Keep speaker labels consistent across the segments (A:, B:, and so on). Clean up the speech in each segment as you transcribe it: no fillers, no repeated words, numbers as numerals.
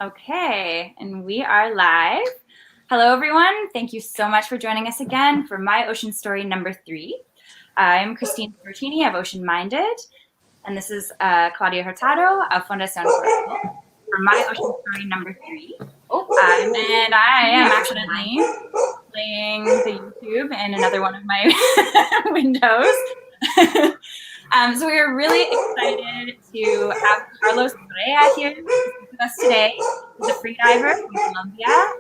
A: Okay, and we are live. Hello, everyone. Thank you so much for joining us again for My Ocean Story number 3. I'm Christine Bertini of Ocean Minded, and this is Claudia Hurtado of Fundación Correa for My Ocean Story number 3. And I am accidentally playing the YouTube in another one of my windows. So we are really excited to have Carlos Correa here with us today. He's a freediver from Colombia.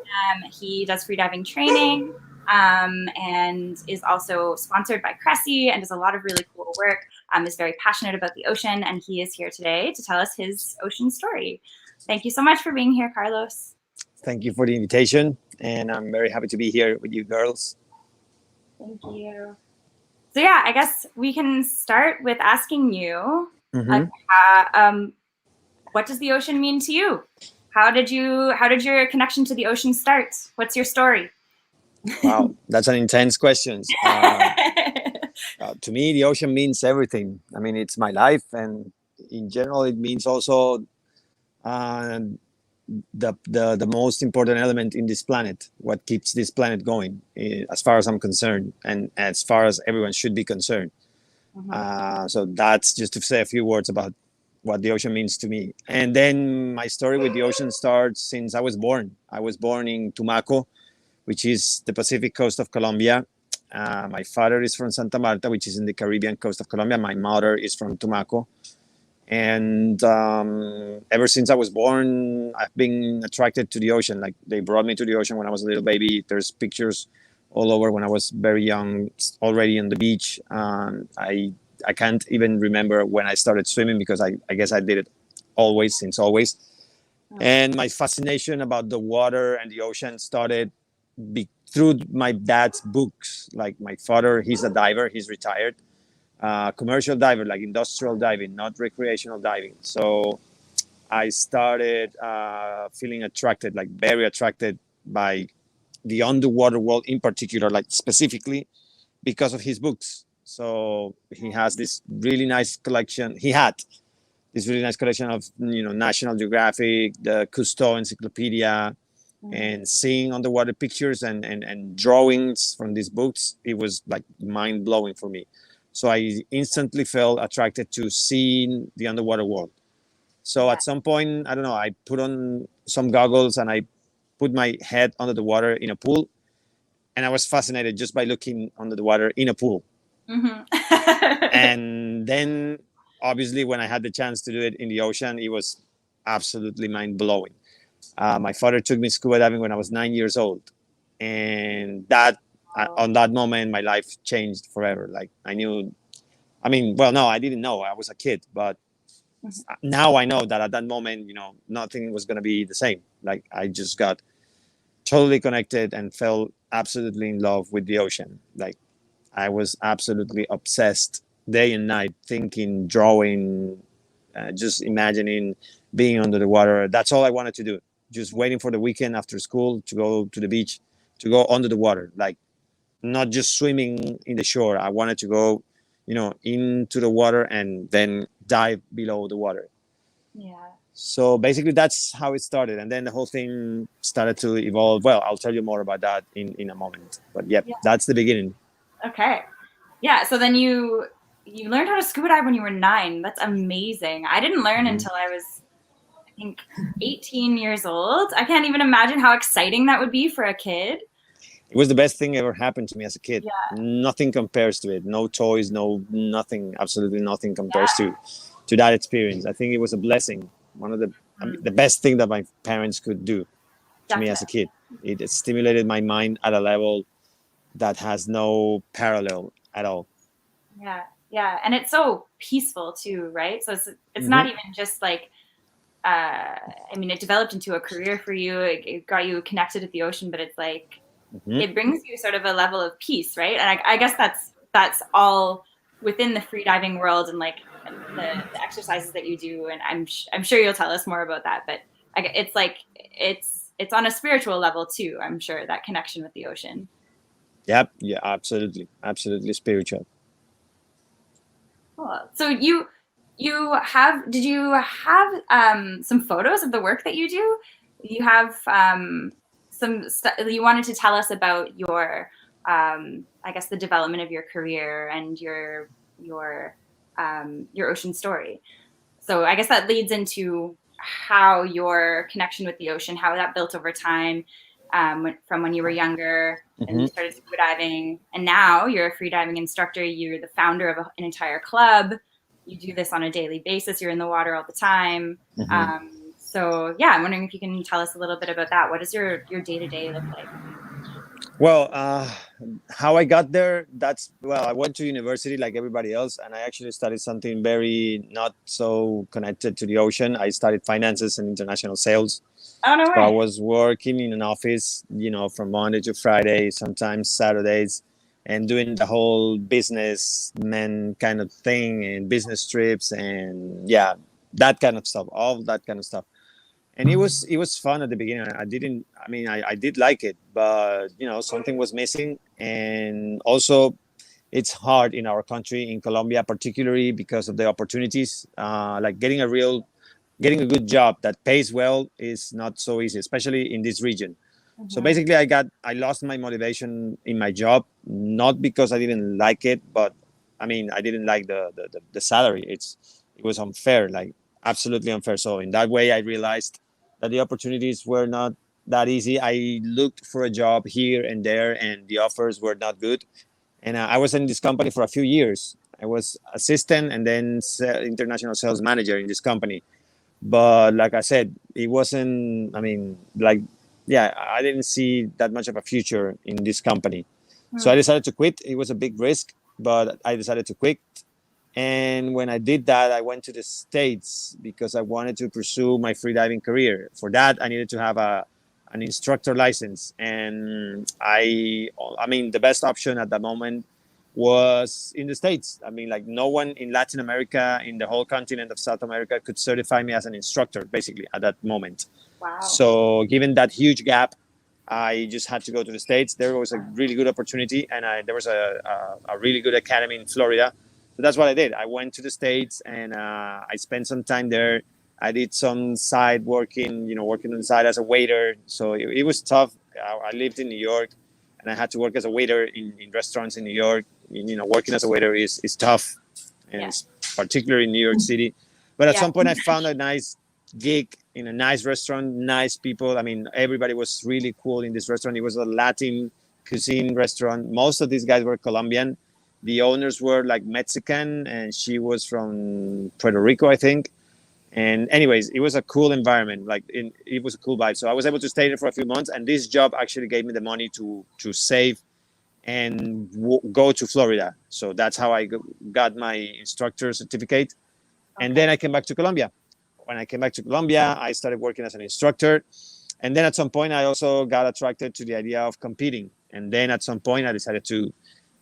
A: He does freediving training and is also sponsored by Cressy and does a lot of really cool work. Is very passionate about the ocean, and he is here today to tell us his ocean story. Thank you so much for being here, Carlos.
B: Thank you for the invitation, and I'm very happy to be here with you girls.
A: Thank you. So yeah, I guess we can start with asking you, what does the ocean mean to you? How did your connection to the ocean start? What's your story?
B: Wow, that's an intense question. To me, the ocean means everything. I mean, it's my life, and in general, it means also the most important element in this planet, what keeps this planet going, as far as I'm concerned, and as far as everyone should be concerned. So that's just to say a few words about what the ocean means to me. And then my story with the ocean starts since I was born. I was born in Tumaco, which is the Pacific coast of Colombia. My father is from Santa Marta, which is in the Caribbean coast of Colombia. My mother is from Tumaco. And ever since I was born, I've been attracted to the ocean. Like, they brought me to the ocean when I was a little baby. There's pictures all over when I was very young, already on the beach. I can't even remember when I started swimming, because I guess I did it always, since always. And my fascination about the water and the ocean started through my dad's books. Like, my father, he's a diver, he's retired. Commercial diver, like industrial diving, not recreational diving. So I started feeling attracted, like very attracted by the underwater world in particular, like specifically because of his books. So he has this really nice collection. He had this really nice collection of, National Geographic, the Cousteau Encyclopedia, and seeing underwater pictures and drawings from these books. It was like mind blowing for me. So I instantly felt attracted to seeing the underwater world. So at some point, I don't know, I put on some goggles and I put my head under the water in a pool. And I was fascinated just by looking under the water in a pool. And then, obviously, when I had the chance to do it in the ocean, it was absolutely mind blowing. My father took me scuba diving when I was 9 years old. And on that moment, my life changed forever. Like, I knew, no, I didn't know. I was a kid, but now I know that at that moment, nothing was going to be the same. Like, I just got totally connected and fell absolutely in love with the ocean. Like, I was absolutely obsessed day and night, thinking, drawing, just imagining being under the water. That's all I wanted to do. Just waiting for the weekend after school to go to the beach, to go under the water. Like, not just swimming in the shore. I wanted to go, into the water and then dive below the water.
A: Yeah.
B: So basically, that's how it started. And then the whole thing started to evolve. Well, I'll tell you more about that in a moment. But yeah, that's the beginning.
A: Okay. Yeah. So then you learned how to scuba dive when you were 9. That's amazing. I didn't learn until I was, I think, 18 years old. I can't even imagine how exciting that would be for a kid.
B: It was the best thing ever happened to me as a kid.
A: Yeah.
B: Nothing compares to it. No toys, nothing, absolutely nothing compares to that experience. I think it was a blessing. One of the best thing that my parents could do to me as a kid. It stimulated my mind at a level that has no parallel at all.
A: Yeah. Yeah. And it's so peaceful too, right? So it's not even just like, it developed into a career for you. It got you connected with the ocean, but it's like, it brings you sort of a level of peace, right? And I guess that's all within the freediving world, and like the exercises that you do. And I'm sure you'll tell us more about that. But it's like it's on a spiritual level too. I'm sure, that connection with the ocean.
B: Yep. Yeah. Absolutely. Absolutely spiritual.
A: Cool. So did you have some photos of the work that you do? you have you wanted to tell us about your, I guess, the development of your career and your ocean story. So I guess that leads into how your connection with the ocean, how that built over time, from when you were younger and
B: Mm-hmm.
A: you started scuba diving, and now you're a free diving instructor. You're the founder of an entire club. You do this on a daily basis. You're in the water all the time.
B: Mm-hmm.
A: So yeah, I'm wondering if you can tell us a little bit about that. What does your day to day look like?
B: Well, how I got there, I went to university like everybody else, and I actually studied something very not so connected to the ocean. I studied finances and international sales.
A: Oh no
B: So I
A: way!
B: was working in an office, from Monday to Friday, sometimes Saturdays, and doing the whole businessman kind of thing and business trips and yeah, that kind of stuff, all that kind of stuff. And it was fun at the beginning. I did like it, but something was missing. And also it's hard in our country, in Colombia particularly, because of the opportunities. Like getting a good job that pays well is not so easy, especially in this region. So
A: Mm-hmm.
B: basically I lost my motivation in my job, not because I didn't like it, but I didn't like the salary. It was unfair, like absolutely unfair. So in that way I realized that the opportunities were not that easy. I looked for a job here and there and the offers were not good. And I was in this company for a few years. I was assistant and then international sales manager in this company. But like I said, it wasn't. Yeah, I didn't see that much of a future in this company. So I decided to quit. It was a big risk, but I decided to quit. And when I did that, I went to the States because I wanted to pursue my freediving career. For that, I needed to have an instructor license. And the best option at that moment was in the States. Like no one in Latin America, in the whole continent of South America, could certify me as an instructor, basically, at that moment.
A: Wow.
B: So, given that huge gap, I just had to go to the States. There was a really good opportunity, and there was a really good academy in Florida. So that's what I did. I went to the States and I spent some time there. I did some side working, working on the side as a waiter. So it was tough. I lived in New York and I had to work as a waiter in restaurants in New York. Working as a waiter is tough, and
A: Yeah.
B: it's particularly in New York City. But at
A: Yeah.
B: some point, I found a nice gig in a nice restaurant, nice people. Everybody was really cool in this restaurant. It was a Latin cuisine restaurant. Most of these guys were Colombian. The owners were like Mexican, and she was from Puerto Rico, I think. And anyways, it was a cool environment. It was a cool vibe. So I was able to stay there for a few months, and this job actually gave me the money to save and go to Florida. So that's how I got my instructor certificate. And then I came back to Colombia. When I came back to Colombia, I started working as an instructor. And then at some point, I also got attracted to the idea of competing. And then at some point, I decided to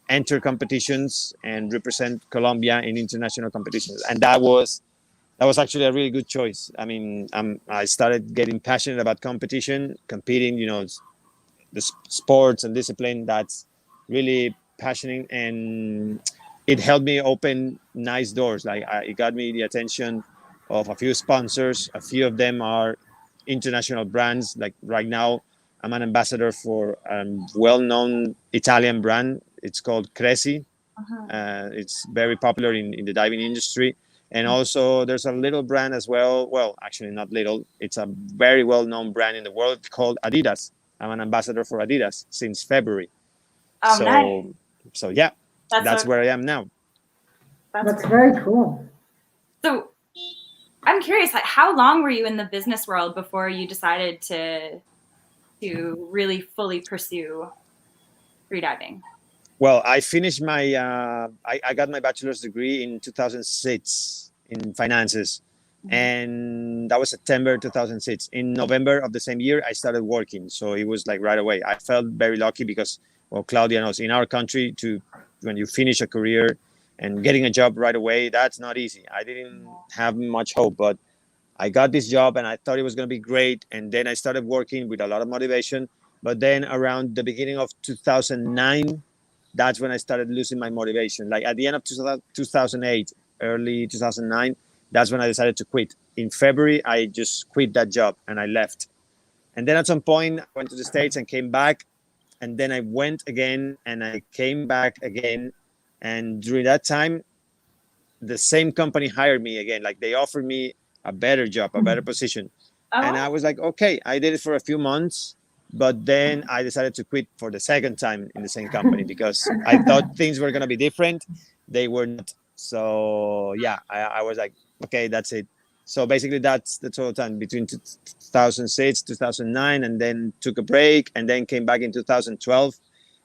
B: enter competitions and represent Colombia in international competitions. And that was actually a really good choice. I started getting passionate about competition, competing, the sports and discipline. That's really passionate, and it helped me open nice doors. It got me the attention of a few sponsors. A few of them are international brands. Like right now, I'm an ambassador for a well-known Italian brand. It's called Cresi. It's very popular in the diving industry. And also, there's a little brand as well. Well, actually, not little. It's a very well-known brand in the world called Adidas. I'm an ambassador for Adidas since February.
A: Oh, nice.
B: So yeah,
A: That's
B: that's
A: so.
B: where I am now.
A: That's
C: That's
A: great.
C: very cool.
A: So I'm curious, like, how long were you in the business world before you decided to really fully pursue freediving?
B: Well, I finished I got my bachelor's degree in 2006 in finances. And that was September 2006. In November of the same year, I started working. So it was like right away. I felt very lucky because, well, Claudia knows in our country, when you finish a career and getting a job right away, that's not easy. I didn't have much hope, but I got this job and I thought it was going to be great. And then I started working with a lot of motivation. But then around the beginning of 2009, that's when I started losing my motivation. Like at the end of 2008, early 2009, that's when I decided to quit. In February, I just quit that job and I left. And then at some point, I went to the States and came back. And then I went again and I came back again. And during that time, the same company hired me again. Like they offered me a better job, a better position. And I
A: Oh,
B: was like, okay, I did it for a few months. But then I decided to quit for the second time in the same company because I thought things were going to be different. They were not. So yeah, I was like, okay, that's it. So basically, that's the total time between 2006, 2009, and then took a break and then came back in 2012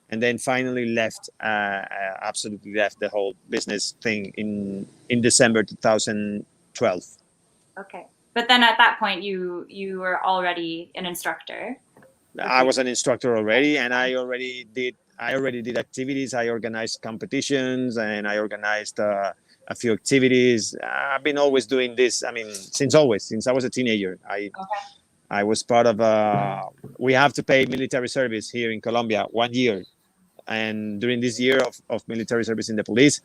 B: and then finally left, absolutely left the whole business thing in December 2012.
A: okay. But then at that point, you were already an instructor. Like
B: I
A: you,
B: was an instructor already, and I already did activities. I organized competitions, and I organized a few activities. I've been always doing this. I mean, since I was a teenager.
A: okay.
B: I was part of. We have to pay military service here in Colombia 1 year, and during this year of military service in the police,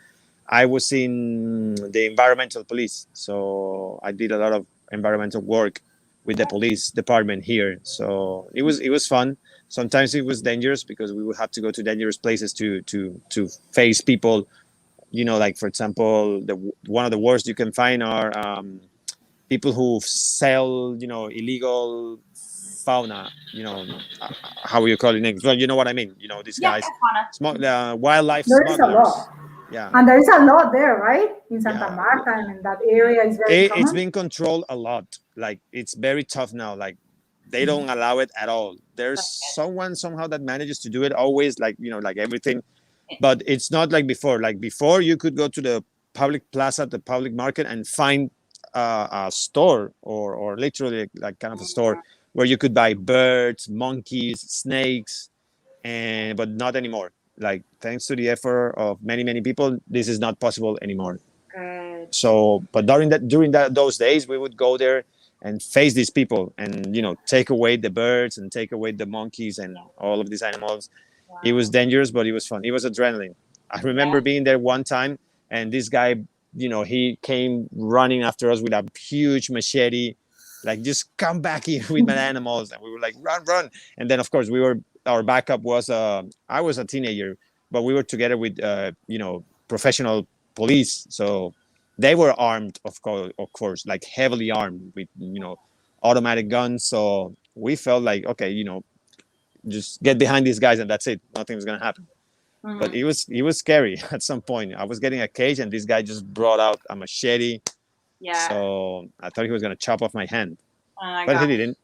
B: I was in the environmental police. So I did a lot of environmental work with the police department here. So it was fun. Sometimes it was dangerous because we would have to go to dangerous places to face people. Like for example, one of the worst you can find are people who sell illegal fauna. How you call it in English? Well, you know what I mean. These
A: Yeah,
B: guys,
A: Fauna.
B: wildlife
C: There is a
B: smugglers.
C: lot.
B: Yeah,
C: And there is a lot there, right? In Santa
B: yeah.
C: Marta and in that area is very
B: It's
C: common.
B: been controlled a lot. Like it's very tough now. Like they don't allow it at all. There's someone somehow that manages to do it always, like like everything, but it's not like before. Like before, you could go to the public plaza, the public market, and find a store or literally like kind of a store where you could buy birds, monkeys, snakes, and but not anymore. Like thanks to the effort of many people, this is not possible anymore.
A: Good.
B: So, but during those days, we would go there and face these people, and take away the birds and take away the monkeys and all of these animals. It was
A: Wow.
B: dangerous, but it was fun. It was adrenaline. I remember being there one time, and this guy, he came running after us with a huge machete, like just come back here with my animals, and we were like run, run. And then of course our backup was I was a teenager, but we were together with professional police, so they were armed, of course, like heavily armed with automatic guns. So we felt like, okay, just get behind these guys and that's it. Nothing's gonna happen. But
A: Mhm.
B: it was scary at some point. I was getting a cage and this guy just brought out a machete.
A: Yeah.
B: So I thought he was gonna chop off my hand,
A: Oh my
B: but he
A: gosh.
B: didn't.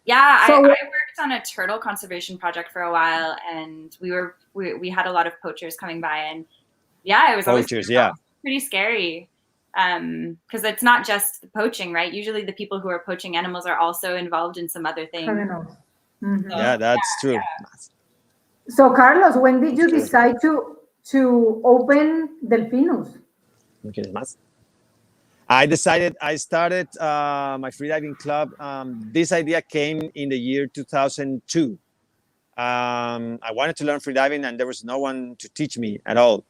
A: Yeah, I
C: So
A: worked on a turtle conservation project for a while, and we had a lot of poachers coming by, and yeah, it was always
B: Poachers, yeah.
A: pretty scary. Because it's not just the poaching, right? Usually the people who are poaching animals are also involved in some other thing.
C: criminals. Mhm.
B: Yeah, that's true.
C: So Carlos, when did
B: That's
C: you
B: true.
C: decide to open Delfinus?
B: Okay, I started my freediving club. This idea came in the year 2002. I wanted to learn freediving and there was no one to teach me at all.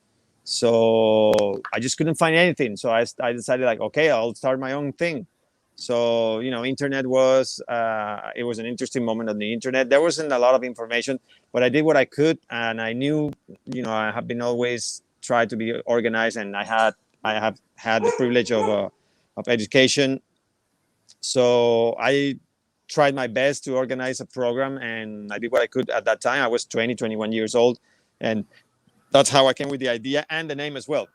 B: So I just couldn't find anything. So I decided like, okay, I'll start my own thing. So, internet it was an interesting moment on the internet. There wasn't a lot of information, but I did what I could. And I knew, I have been always tried to be organized, and I have had the privilege of education. So I tried my best to organize a program, and I did what I could at that time. I was 20, 21 years old, and that's how I came with the idea and the name as well.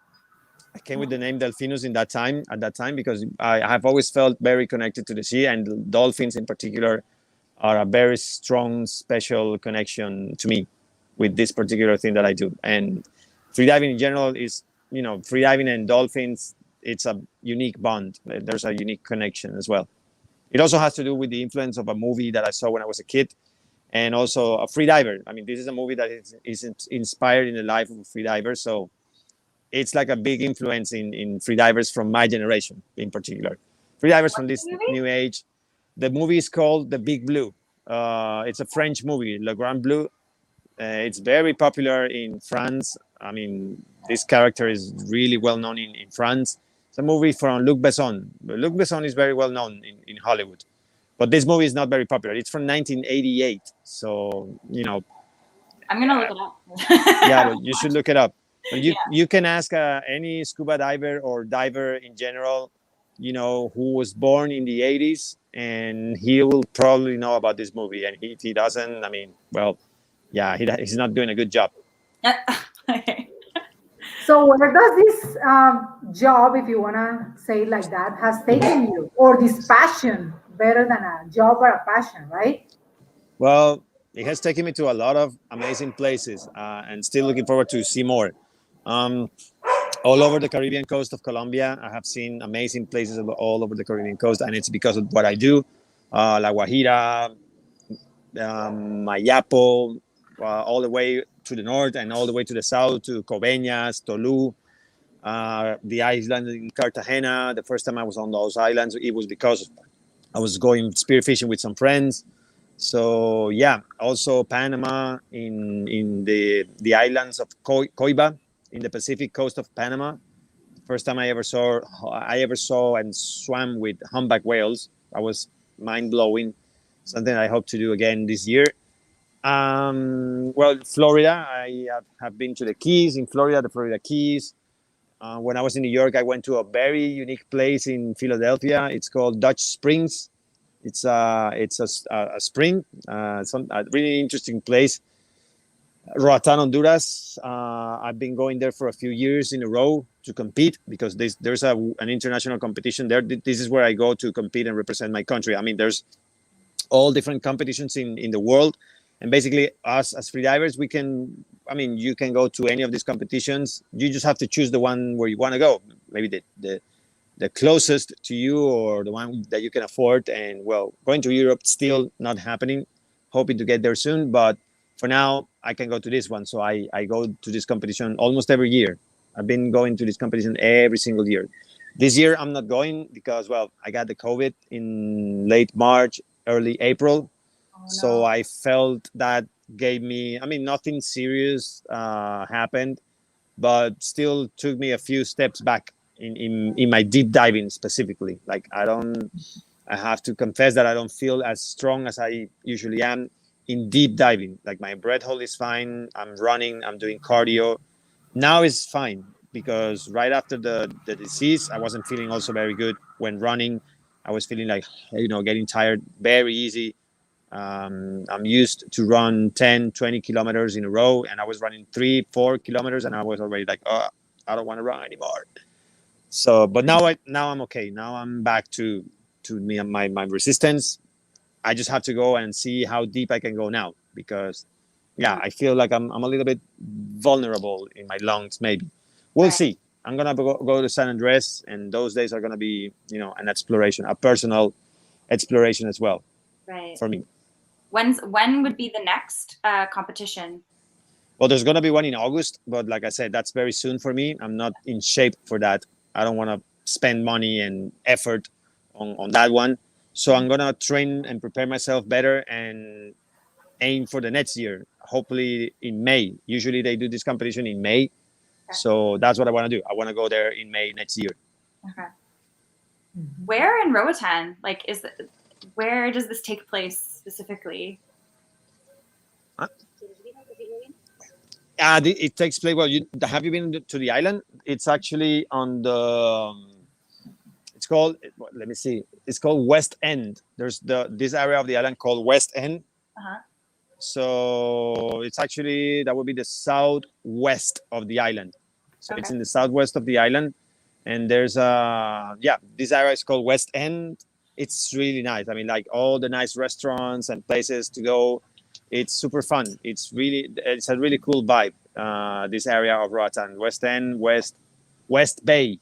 B: I came with the name Delfinus at that time, because I have always felt very connected to the sea, and dolphins in particular are a very strong, special connection to me with this particular thing that I do. And freediving in general is, freediving and dolphins, it's a unique bond. There's a unique connection as well. It also has to do with the influence of a movie that I saw when I was a kid, and also a freediver. I mean, this is a movie that is inspired in the life of a freediver. So it's like a big influence in freedivers from my generation in particular. Freedivers from this
A: Movie?
B: new age. The movie is called The Big Blue. It's a French movie, Le Grand Bleu. It's very popular in France. I mean, this character is really well known in France. It's a movie from Luc Besson. Luc Besson is very well known in Hollywood. But this movie is not very popular. It's from 1988, so you know.
A: I'm gonna look it up.
B: Yeah, but you should look it up. But
A: Yeah.
B: you can ask any scuba diver or diver in general, you know, who was born in the 80s, and he will probably know about this movie. And if he doesn't, I mean, well, yeah, he's not doing a good job.
A: Okay.
C: So where does this job, if you want to say it like that, has taken you? Or this passion, better than a job or a passion, right?
B: Well, it has taken me to a lot of amazing places, and still looking forward to see more. Um, all over the Caribbean coast of Colombia, I have seen amazing places all over the Caribbean coast, and it's because of what I do. La Guajira, Mayapo, all the way to the north and all the way to the south to Coveñas, Tolu, the island in Cartagena. The first time I was on those islands, it was because I was going spearfishing with some friends. So yeah, also Panama in the islands of Coiba in the Pacific coast of Panama. First time I ever saw and swam with humpback whales. That was mind blowing. Something I hope to do again this year. Well, Florida, I have been to the Keys in Florida, the Florida Keys. When I was in New York, I went to a very unique place in Philadelphia. It's called Dutch Springs. It's a spring, a really interesting place. Roatan, Honduras. I've been going there for a few years in a row to compete because there's an international competition there. This is where I go to compete and represent my country. I mean, there's all different competitions in the world, and basically us as freedivers, we can. I mean, you can go to any of these competitions. You just have to choose the one where you want to go. Maybe the closest to you or the one that you can afford. And well, going to Europe still not happening. Hoping to get there soon, but for now I can go to this one. So I go to this competition almost every year. I've been going to this competition every single year. This year I'm not going because well, I got the COVID in late March, early April.
A: Oh, no.
B: So I felt that gave me, I mean, nothing serious happened, but still took me a few steps back in my deep diving specifically. Like I have to confess that I don't feel as strong as I usually am in deep diving. Like my breath hold is fine. I'm running, I'm doing cardio. Now it's fine because right after the disease, I wasn't feeling also very good when running. I was feeling like, you know, getting tired very easy. I'm used to run 10, 20 kilometers in a row, and I was running 3, 4 kilometers, and I was already like, oh, I don't want to run anymore. So, but now I'm okay. Now I'm back to me and my resistance. I just have to go and see how deep I can go now because, yeah, I feel like I'm a little bit vulnerable in my lungs. Maybe we'll see. I'm gonna go to San Andres, and those days are gonna be, you know, an exploration, a personal exploration as well,
A: Right.
B: for me.
A: When would be the next competition?
B: Well, there's gonna be one in August, but like I said, that's very soon for me. I'm not in shape for that. I don't want to spend money and effort on that one. So I'm gonna train and prepare myself better and aim for the next year. Hopefully in May. Usually they do this competition in May.
A: Okay.
B: So that's what I want to do. I want to go there in May next year.
A: Okay. Where in Roatan? Like, where does this take place specifically?
B: Huh? It takes place. Well, have you been to the island? It's actually on the. It's called. Let me see. It's called West End. There's this area of the island called West End.
A: Uh-huh.
B: So it's actually that would be the southwest of the island. So it's in the southwest of the island, and there's this area is called West End. It's really nice. I mean, like all the nice restaurants and places to go. It's super fun. It's a really cool vibe. This area of Roatan, West End, West Bay,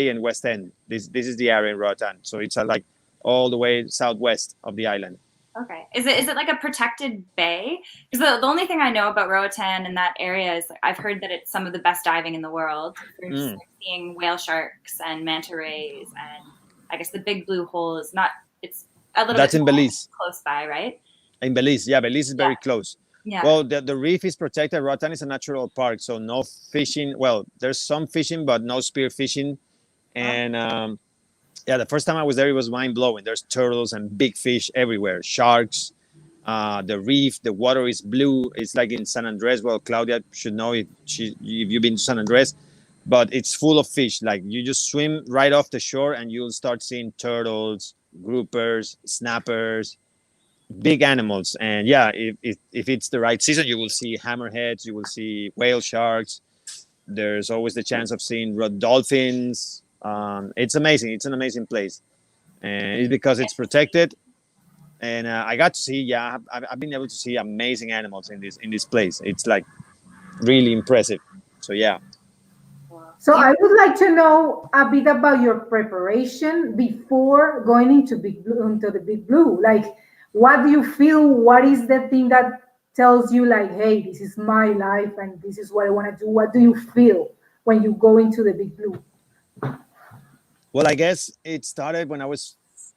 B: and West End. This is the area in Roatan. So it's like all the way southwest of the island.
A: Okay. Is it like a protected bay? Because the only thing I know about Roatan and that area is I've heard that it's some of the best diving in the world. There's seeing whale sharks and manta rays, and I guess the big blue hole is not. It's a little.
B: That's
A: bit
B: in Belize.
A: Close by, right?
B: In Belize, yeah, Belize is very close.
A: Yeah.
B: Well, the reef is protected. Roatan is a natural park, so no fishing. Well, there's some fishing, but no spear fishing, and Yeah, the first time I was there, it was mind blowing. There's turtles and big fish everywhere, sharks. The reef, the water is blue. It's like in San Andres. Well, Claudia should know if you've been to San Andres, but it's full of fish. Like you just swim right off the shore and you'll start seeing turtles, groupers, snappers, big animals. And yeah, if it's the right season, you will see hammerheads, you will see whale sharks. There's always the chance of seeing red dolphins. It's amazing. It's an amazing place, and it's because it's protected. And I got to see, yeah, I've been able to see amazing animals in this place. It's like really impressive. So yeah.
C: So I would like to know a bit about your preparation before going into the big blue. Like, what do you feel? What is the thing that tells you like, hey, this is my life and this is what I want to do? What do you feel when you go into the big blue?
B: Well, I guess it started when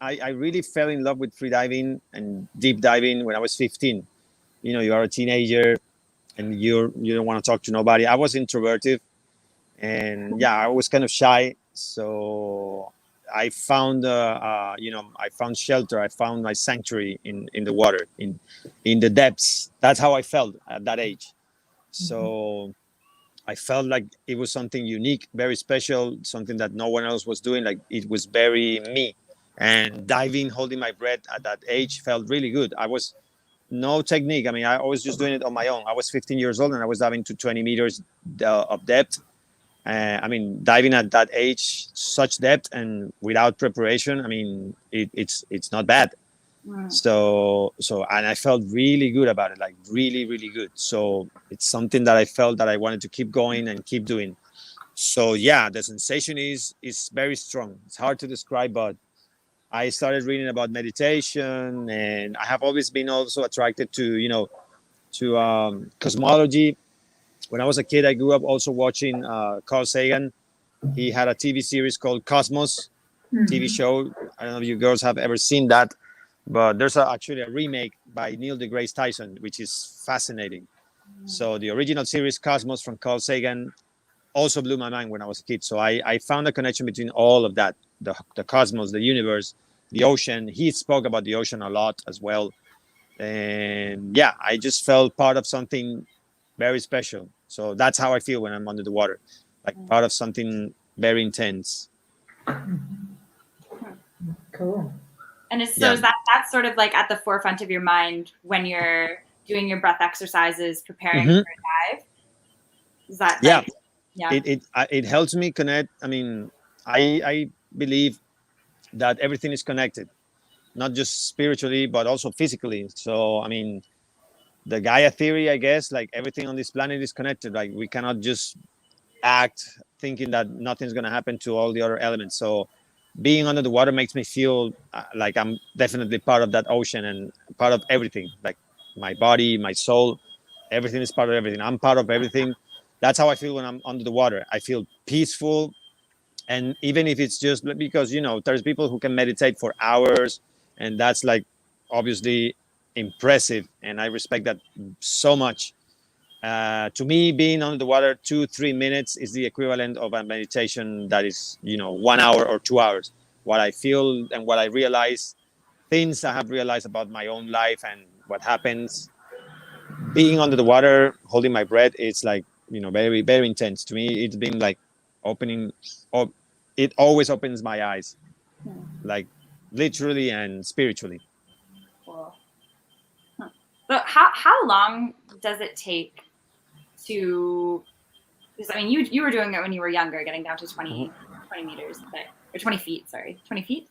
B: I really fell in love with free diving and deep diving when I was 15. You know, you are a teenager and you don't want to talk to nobody. I was introverted, and yeah, I was kind of shy. So I found, I found shelter. I found my sanctuary in the water, in the depths. That's how I felt at that age. So I felt like it was something unique, very special, something that no one else was doing. Like it was very me. And diving, holding my breath at that age felt really good. I was no technique. I mean, I was just doing it on my own. I was 15 years old and I was diving to 20 meters of depth. I mean, diving at that age, such depth and without preparation, I mean, it's not bad. And I felt really good about it, like really, really good. So it's something that I felt that I wanted to keep going and keep doing. So yeah, the sensation is very strong. It's hard to describe, but I started reading about meditation, and I have always been also attracted to cosmology. When I was a kid, I grew up also watching Carl Sagan. He had a TV series called Cosmos, TV show. I don't know if you girls have ever seen that, but there's actually a remake by Neil deGrasse Tyson, which is fascinating. So the original series Cosmos from Carl Sagan also blew my mind when I was a kid. So I found a connection between all of that, the cosmos, the universe, the ocean. He spoke about the ocean a lot as well. And yeah, I just felt part of something very special. So that's how I feel when I'm under the water, like part of something very intense.
C: Cool.
A: And is that's sort of like at the forefront of your mind when you're doing your breath exercises, preparing for a dive? Is that
B: yeah.
A: Like, yeah.
B: It helps me connect. I mean, I believe that everything is connected, not just spiritually, but also physically. So, I mean, the Gaia theory, I guess, like everything on this planet is connected. Like we cannot just act thinking that nothing's going to happen to all the other elements. So being under the water makes me feel like I'm definitely part of that ocean and part of everything, like my body, my soul, everything is part of everything. I'm part of everything. That's how I feel when I'm under the water. I feel peaceful. And even if it's just because, there's people who can meditate for hours, and that's like obviously impressive. And I respect that so much. To me, being under the water 2-3 minutes is the equivalent of a meditation that is 1 hour or 2 hours. What I feel and what I realize, things I have realized about my own life and what happens being under the water, holding my breath, it's like very, very intense. To me, it's been like opening up. It always opens my eyes, like literally and spiritually.
A: Cool. But how long does it take to, because I mean you were doing it when you were younger, getting down to 20 meters, or 20 feet, sorry. 20 feet?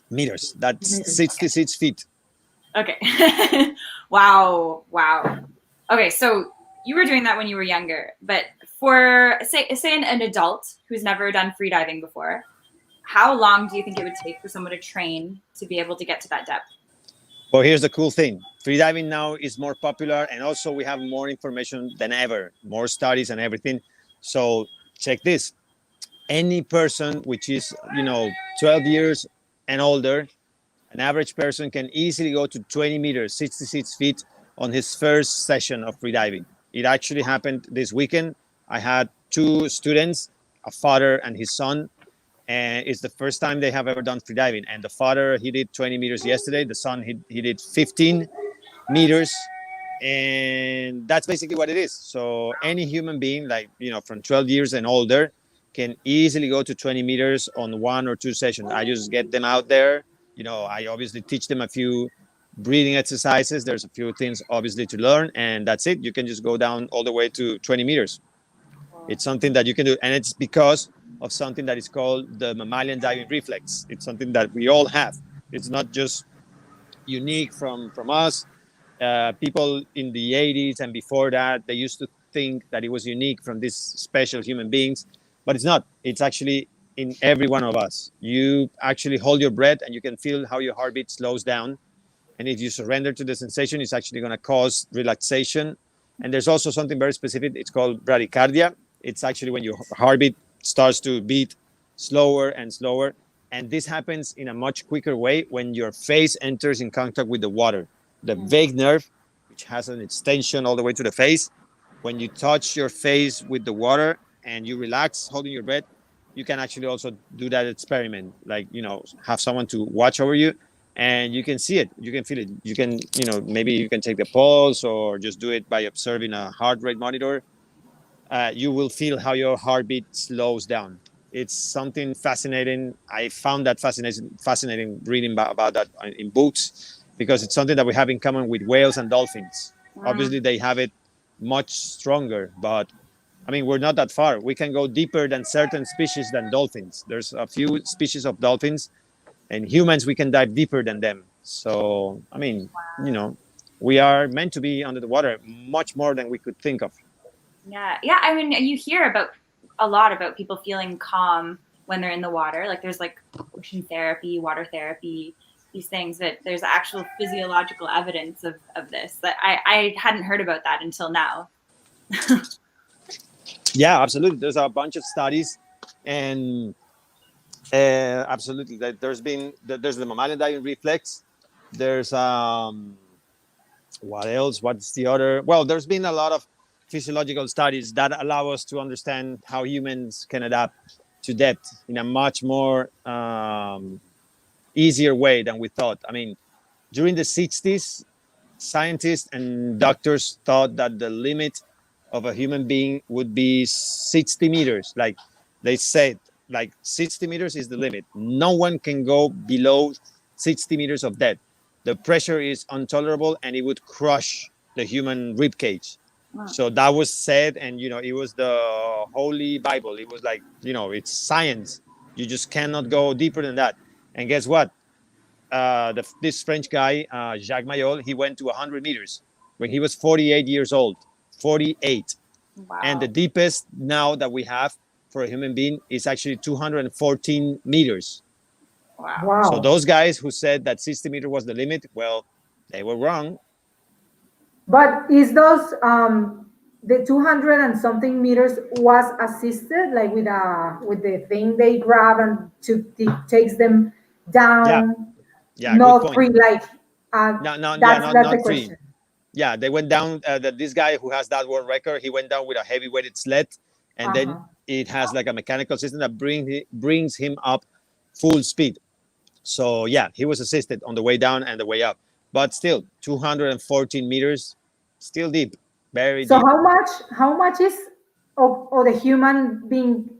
B: Meters. That's 66 feet.
A: Okay. Wow. Okay, so you were doing that when you were younger, but for say an adult who's never done freediving before, how long do you think it would take for someone to train to be able to get to that depth?
B: Well, here's the cool thing. Freediving now is more popular, and also we have more information than ever, more studies and everything. So check this. Any person which is, 12 years and older, an average person can easily go to 20 meters, 66 feet on his first session of freediving. It actually happened this weekend. I had 2 students, a father and his son, and it's the first time they have ever done freediving. And the father, he did 20 meters yesterday. The son, he did 15 meters, and that's basically what it is. So any human being, like, from 12 years and older, can easily go to 20 meters on 1 or 2 sessions. I just get them out there. I obviously teach them a few breathing exercises. There's a few things obviously to learn, and that's it. You can just go down all the way to 20 meters. It's something that you can do, and it's because of something that is called the mammalian diving reflex. It's something that we all have. It's not just unique from us. People in the 80s and before that, they used to think that it was unique from these special human beings, but it's not. It's actually in every one of us. You actually hold your breath and you can feel how your heartbeat slows down. And if you surrender to the sensation, it's actually going to cause relaxation. And there's also something very specific. It's called bradycardia. It's actually when your heartbeat starts to beat slower and slower. And this happens in a much quicker way when your face enters in contact with the water. The vagus nerve, which has an extension all the way to the face, when you touch your face with the water and you relax, holding your breath, you can actually also do that experiment. Like, have someone to watch over you, and you can see it. You can feel it. You can, maybe you can take the pulse or just do it by observing a heart rate monitor. You will feel how your heartbeat slows down. It's something fascinating. I found that fascinating reading about that in books, because it's something that we have in common with whales and dolphins. Obviously, they have it much stronger, but I mean, we're not that far. We can go deeper than certain species than dolphins. There's a few species of dolphins, and humans, we can dive deeper than them. So, I mean, we are meant to be under the water much more than we could think of.
A: Yeah. I mean, you hear a lot about people feeling calm when they're in the water. Like there's like ocean therapy, water therapy, these things, but there's actual physiological evidence of this that I hadn't heard about that until now.
B: Yeah, absolutely. There's a bunch of studies, and absolutely, there's the mammalian diving reflex. There's what else? What's the other? Well, there's been a lot of physiological studies that allow us to understand how humans can adapt to depth in a much more easier way than we thought. I mean, during the 60s, scientists and doctors thought that the limit of a human being would be 60 meters. Like they said, like 60 meters is the limit. No one can go below 60 meters of depth. The pressure is intolerable and it would crush the human rib cage. Wow. So that was said, and it was the Holy Bible. It was like, it's science. You just cannot go deeper than that. And guess what? This French guy, Jacques Mayol, he went to 100 meters when he was 48 years old. 48. Wow. And the deepest now that we have for a human being is actually 214 meters.
C: Wow.
B: So those guys who said that 60 meters was the limit, well, they were wrong.
C: But is those the 200 and something meters was assisted, like with the thing they grab and takes them down?
B: Yeah,
C: not free, like that's
B: not
C: the
B: free.
C: question.
B: Yeah, they went down. This guy who has that world record, he went down with a heavy-weighted sled, and then it has like a mechanical system that brings him up full speed. So yeah, he was assisted on the way down and the way up, but still 214 meters, still deep, very
C: so
B: deep.
C: How much is of the human being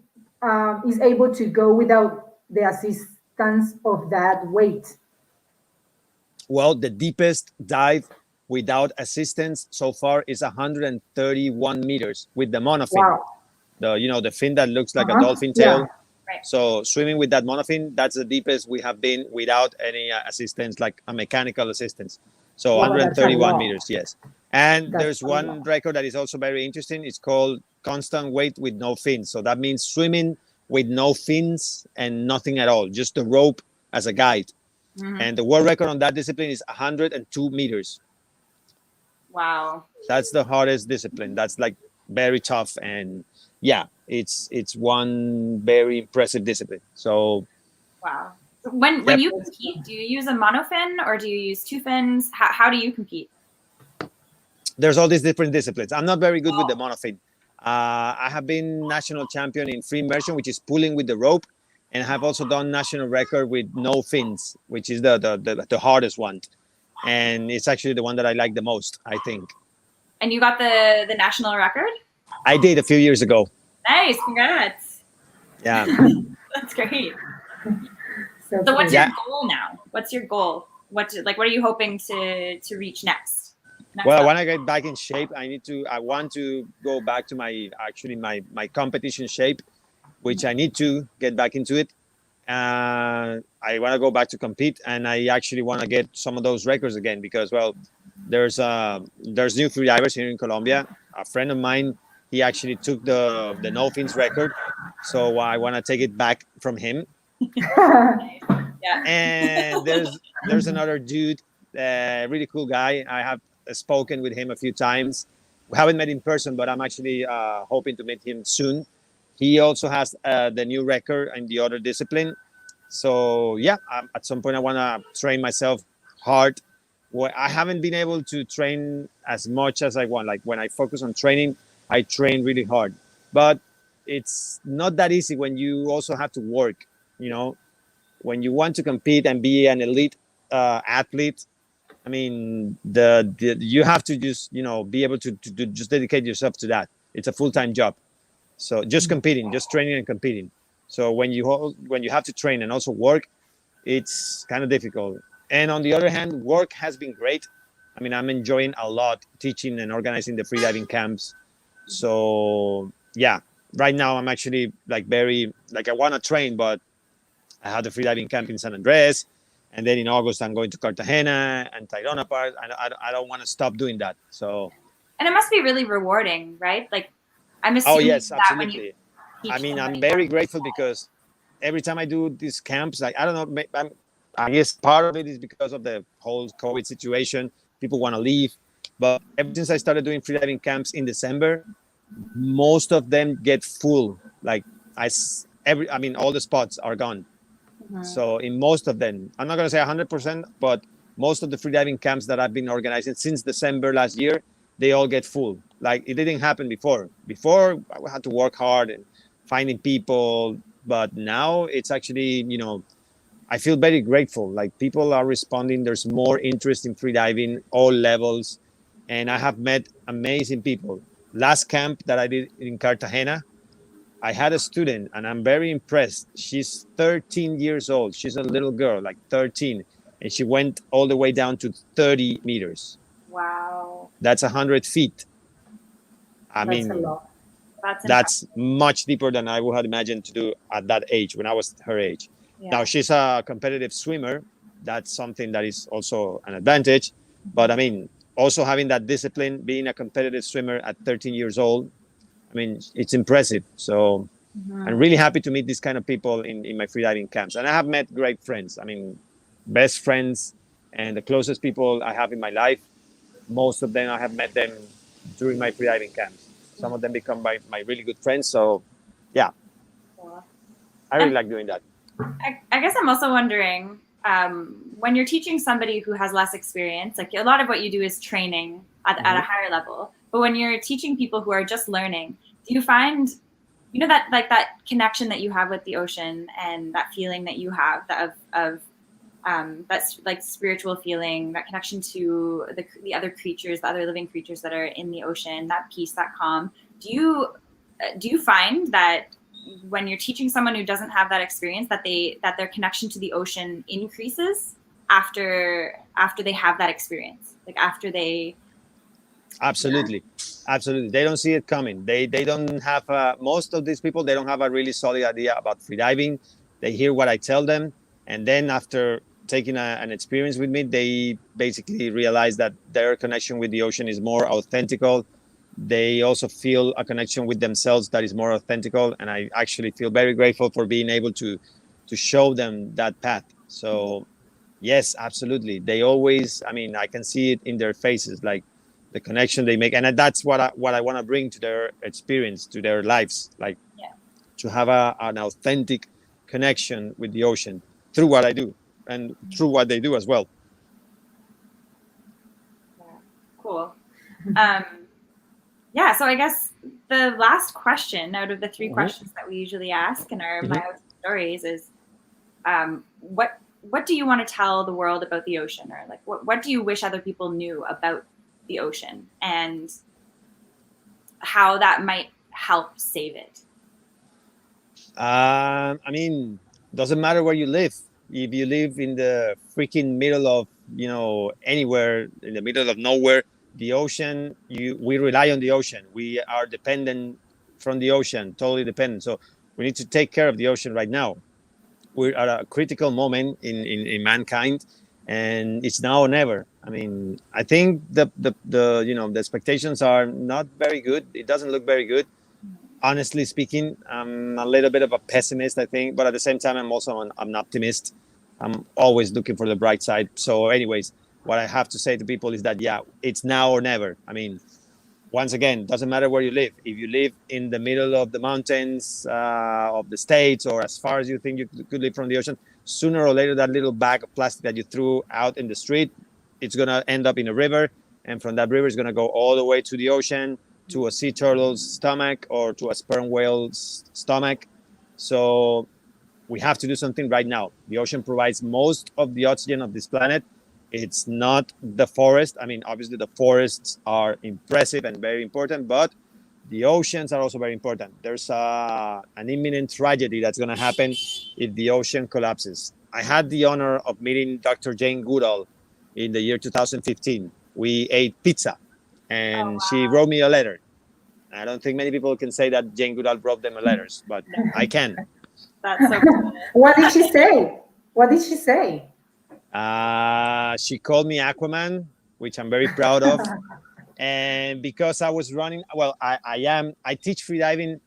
C: is able to go without the assistance of that weight?
B: Well, the deepest dive without assistance so far is 131 meters with the monofin. Wow. The fin that looks like a dolphin tail.
C: Yeah.
A: Right.
B: So swimming with that monofin, that's the deepest we have been without any assistance, like a mechanical assistance. So 131 meters, yes. And there's one record that is also very interesting. It's called constant weight with no fins. So that means swimming with no fins and nothing at all, just the rope as a guide. Mm-hmm. And the world record on that discipline is 102 meters.
A: Wow.
B: That's the hardest discipline. That's like very tough. And yeah, it's one very impressive discipline. So.
A: Wow. When you compete, do you use a monofin or do you use two fins? How do you compete?
B: There's all these different disciplines. I'm not very good with the monofin. I have been national champion in free immersion, which is pulling with the rope. and have also done national record with no fins, which is the hardest one, and it's actually the one that I like the most, I think.
A: And you got the national record?
B: I did a few years ago.
A: Nice, congrats.
B: Yeah.
A: That's great.
C: So
A: So what's
C: cool.
A: your
B: Yeah.
A: goal now? What's your goal? What are you hoping to reach next?
B: Well, I
A: level?
B: want to get back in shape. I want to go back to my competition shape, which I need to get back into it. I want to go back to compete, and I actually want to get some of those records again because, well, there's new free divers here in Colombia. A friend of mine, he actually took the no fins record, so I want to take it back from him.
A: Yeah.
B: And there's another dude, really cool guy. I have spoken with him a few times. We haven't met in person, but I'm actually hoping to meet him soon. He also has the new record in the other discipline. So yeah, at some point I want to train myself hard. Well, I haven't been able to train as much as I want. Like when I focus on training, I train really hard. But it's not that easy when you also have to work. You know, when you want to compete and be an elite athlete, I mean, the you have to just be able to just dedicate yourself to that. It's a full time job. So just competing, just training and competing. So when you have to train and also work, it's kind of difficult. And on the other hand, work has been great. I mean, I'm enjoying a lot teaching and organizing the freediving camps. So yeah, right now I'm actually like very like I want to train, but I had the freediving camp in San Andres, and then in August I'm going to Cartagena and Tayrona Park. I don't want to stop doing that. So
A: And it must be really rewarding, right? Like I'm
B: oh
A: assuming
B: yes,
A: that when you
B: absolutely. I
A: teach
B: mean, I'm
A: somebody
B: very
A: how
B: grateful because every time I do these camps, like I don't know, I guess part of it is because of the whole COVID situation. People want to leave, but ever since I started doing freediving camps in December, most of them get full. Like I mean, all the spots are gone. So in most of them, I'm not going to say 100%, but most of the freediving camps that I've been organizing since December last year, they all get full. Like it didn't happen before. Before I had to work hard and finding people, but now it's actually, I feel very grateful. Like people are responding. There's more interest in freediving, all levels, and I have met amazing people. Last camp that I did in Cartagena, I had a student and I'm very impressed. She's 13 years old. She's a little girl, like 13. And she went all the way down to 30 meters.
A: wow.
B: That's 100 feet. I
C: That's a
B: mean,
C: lot.
A: That's impressive.
B: that's much deeper than I would have imagined to do at that age when I was her age.
A: Yeah.
B: Now, she's a competitive swimmer. That's something that is also an advantage. But I mean, also having that discipline, being a competitive swimmer at 13 years old, I mean, it's impressive. So I'm really happy to meet these kind of people in my freediving camps. And I have met great friends. I mean, best friends and the closest people I have in my life. Most of them, I have met them during my freediving camps. Some of them become my really good friends. So, yeah,
A: Cool.
B: I really like doing that.
A: I guess I'm also wondering when you're teaching somebody who has less experience, like a lot of what you do is training at a higher level. But when you're teaching people who are just learning, do you find, that like that connection that you have with the ocean and that feeling that you have of that's like spiritual feeling, that connection to the other creatures, the other living creatures that are in the ocean, that peace, that calm. Do you find that when you're teaching someone who doesn't have that experience, that their connection to the ocean increases after they have that experience, like after they
B: Absolutely. Absolutely. They don't see it coming. They don't have, most of these people, they don't have a really solid idea about freediving. They hear what I tell them. And then after taking an experience with me, they basically realize that their connection with the ocean is more authentical. They also feel a connection with themselves that is more authentical. And I actually feel very grateful for being able to show them that path. So yes, absolutely. They always, I mean, I can see it in their faces, like the connection they make. And that's what I want to bring to their experience, to their lives, like to have an authentic connection with the ocean through what I do and through what they do as well.
A: Cool. Yeah, so I guess the last question out of the three questions that we usually ask in our stories is what do you want to tell the world about the ocean, or like what do you wish other people knew about the ocean and how that might help save it?
B: I mean, doesn't matter where you live. If you live in the freaking middle of, anywhere in the middle of nowhere, the ocean, we rely on the ocean. We are dependent from the ocean, totally dependent. So we need to take care of the ocean right now. We're at a critical moment in mankind, and it's now or never. I mean, I think the expectations are not very good. It doesn't look very good, honestly speaking. I'm a little bit of a pessimist, I think, but at the same time, I'm also an optimist. I'm always looking for the bright side. So, anyways, what I have to say to people is that, yeah, it's now or never. I mean, once again, doesn't matter where you live. If you live in the middle of the mountains of the States, or as far as you think you could live from the ocean, sooner or later, that little bag of plastic that you threw out in the street, it's going to end up in a river. And from that river, it's going to go all the way to the ocean, to a sea turtle's stomach, or to a sperm whale's stomach. So we have to do something right now. The ocean provides most of the oxygen of this planet. It's not the forest. I mean, obviously the forests are impressive and very important, but the oceans are also very important. There's an imminent tragedy that's going to happen if the ocean collapses. I had the honor of meeting Dr. Jane Goodall in the year 2015. We ate pizza, and she wrote me a letter. I don't think many people can say that Jane Goodall wrote them letters, but I can.
A: That's so cool.
C: What did she say? What did she say?
B: She called me Aquaman, which I'm very proud of. And because I was running, well, I teach freediving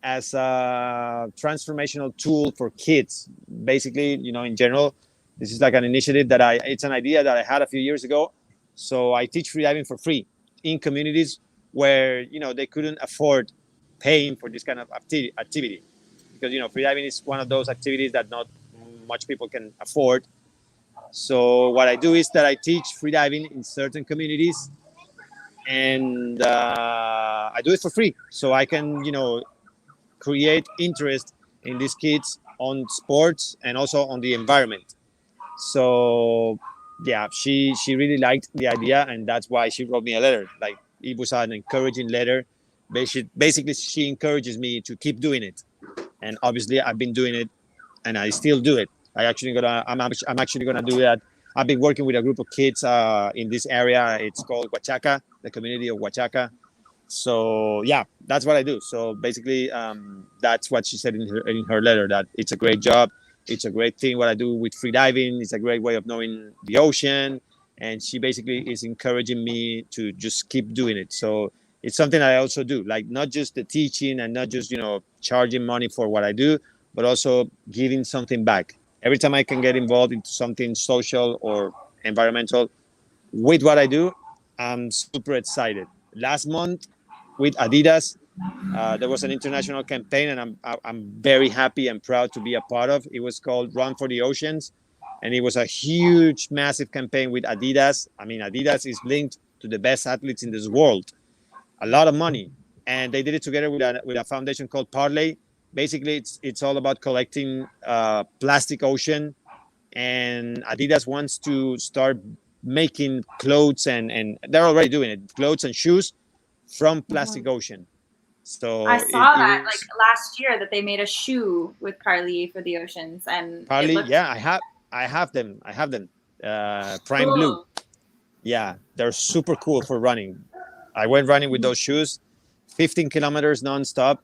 B: as a transformational tool for kids. Basically, in general, this is like an initiative it's an idea that I had a few years ago. So I teach freediving for free in communities where, they couldn't afford paying for this kind of activity. Because, freediving is one of those activities that not much people can afford. So what I do is that I teach freediving in certain communities, and I do it for free, so I can, create interest in these kids on sports and also on the environment. So yeah, she really liked the idea, and that's why she wrote me a letter. Like, it was an encouraging letter. Basically, she encourages me to keep doing it, and obviously I've been doing it, and I still do it. I'm actually gonna do that. I've been working with a group of kids in this area. It's called Huachaca, the community of Huachaca. So yeah, that's what I do. So basically, that's what she said in her letter, that it's a great job, it's a great thing what I do with freediving. It's a great way of knowing the ocean, and she basically is encouraging me to just keep doing it. So it's something I also do, like not just the teaching and not just charging money for what I do, but also giving something back. Every time I can get involved into something social or environmental with what I do, I'm super excited. Last month with Adidas, there was an international campaign, and I'm very happy and proud to be a part of. It was called Run for the Oceans, and it was a huge, massive campaign with Adidas. I mean, Adidas is linked to the best athletes in this world, a lot of money, and they did it together with a foundation called Parley. Basically, it's all about collecting plastic ocean, and Adidas wants to start making clothes, and they're already doing it, clothes and shoes from plastic ocean. So
A: I saw that like last year that they made a shoe with Parley for the oceans, and
B: Parley,
A: it looked
B: yeah, I have them. Prime
A: cool.
B: blue. Yeah, they're super cool for running. I went running with those shoes, 15 kilometers nonstop.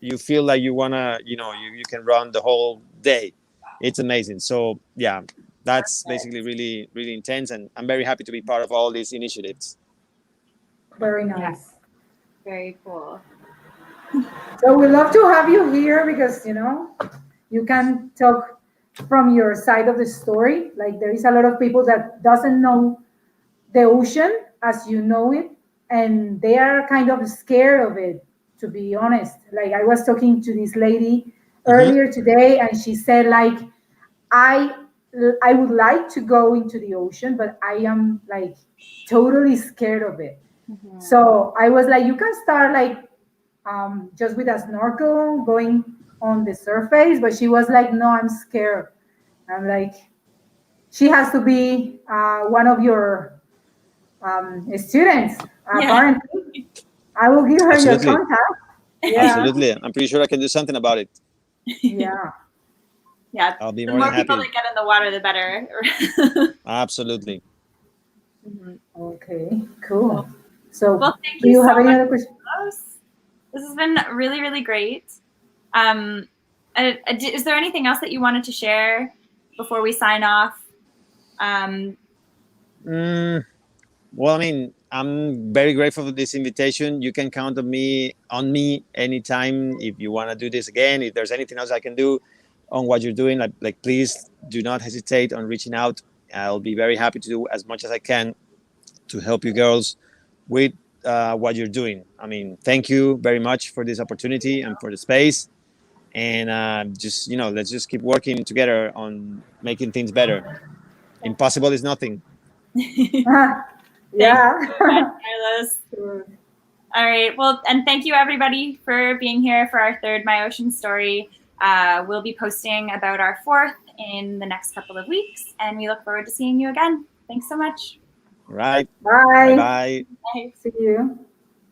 B: You feel like you wanna, you can run the whole day. It's amazing. So yeah, that's basically really, really intense, and I'm very happy to be part of all these initiatives.
C: Very nice.
A: Very cool.
C: So we love to have you here because you can talk from your side of the story. Like, there is a lot of people that doesn't know the ocean as you know it, and they are kind of scared of it, to be honest. Like, I was talking to this lady earlier today, and she said, like, I I would like to go into the ocean, but I am like totally scared of it. So I was like, you can start like just with a snorkel, going on the surface, but she was like, no, I'm scared. I'm like, she has to be one of your students,
A: Yeah.
C: apparently. I will give her your
B: Absolutely.
C: contact. Yeah,
B: Absolutely. I'm pretty sure I can do something about it.
C: yeah.
A: Yeah.
B: I'll be
A: The
B: more
A: more
B: than
A: people
B: happy.
A: that get in the water, the better.
B: Absolutely.
C: Okay, cool.
A: Cool.
C: So,
A: Well, thank
C: do
A: you
C: you
A: so
C: have any
A: much,
C: other questions?
A: Carlos. This has been really, really great. Um, is there anything else that you wanted to share before we sign off? Um,
B: Mm, well, I mean, I'm very grateful for this invitation. You can count on me anytime if you want to do this again. If there's anything else I can do on what you're doing, like please do not hesitate on reaching out. I'll be very happy to do as much as I can to help you girls with what you're doing. I mean, thank you very much for this opportunity and for the space. And just let's just keep working together on making things better. Impossible is nothing.
A: Thank you
C: Yeah.
A: so much, Carlos. All right. Well, and thank you everybody for being here for our third My Ocean story. We'll be posting about our fourth in the next couple of weeks, and we look forward to seeing you again. Thanks so much.
B: Right. Bye
C: Bye.
B: bye.
A: Bye.
C: See you.